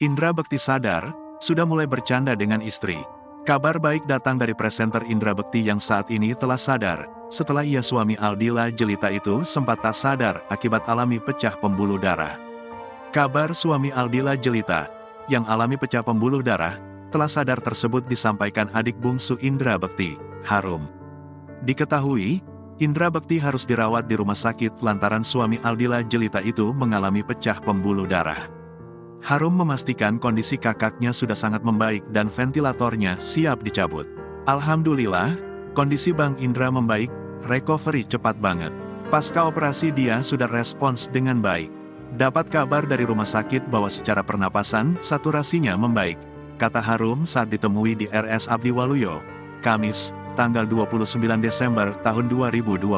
Indra Bekti sadar, sudah mulai bercanda dengan istri. Kabar baik datang dari presenter Indra Bekti yang saat ini telah sadar, setelah ia suami Aldila Jelita itu sempat tak sadar akibat alami pecah pembuluh darah. Kabar suami Aldila Jelita, yang alami pecah pembuluh darah, telah sadar tersebut disampaikan adik bungsu Indra Bekti, Harum. Diketahui, Indra Bekti harus dirawat di rumah sakit lantaran suami Aldila Jelita itu mengalami pecah pembuluh darah. Harum memastikan kondisi kakaknya sudah sangat membaik dan ventilatornya siap dicabut. Alhamdulillah, kondisi Bang Indra membaik, recovery cepat banget. Pasca operasi dia sudah respons dengan baik. Dapat kabar dari rumah sakit bahwa secara pernapasan, saturasinya membaik, kata Harum saat ditemui di RS Abdi Waluyo, Kamis, tanggal 29 Desember tahun 2022.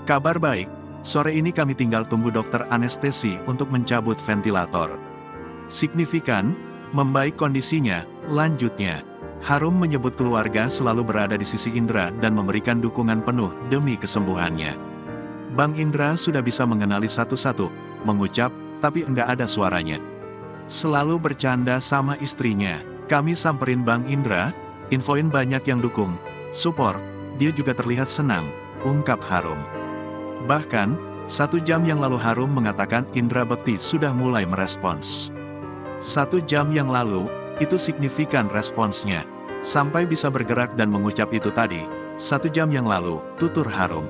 Kabar baik, sore ini kami tinggal tunggu dokter anestesi untuk mencabut ventilator. Signifikan, membaik kondisinya, lanjutnya. Harum menyebut keluarga selalu berada di sisi Indra dan memberikan dukungan penuh demi kesembuhannya. Bang Indra sudah bisa mengenali satu-satu, mengucap, tapi enggak ada suaranya. Selalu bercanda sama istrinya, kami samperin Bang Indra, infoin banyak yang dukung, support, dia juga terlihat senang, ungkap Harum. Bahkan, 1 jam yang lalu Harum mengatakan Indra Bekti sudah mulai merespons. 1 jam yang lalu, itu signifikan responsnya. Sampai bisa bergerak dan mengucap itu tadi, 1 jam yang lalu, tutur Harum.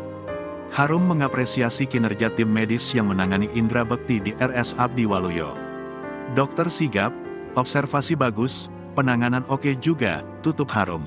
Harum mengapresiasi kinerja tim medis yang menangani Indra Bekti di RS Abdi Waluyo. Dokter sigap, observasi bagus, penanganan oke juga, tutup Harum.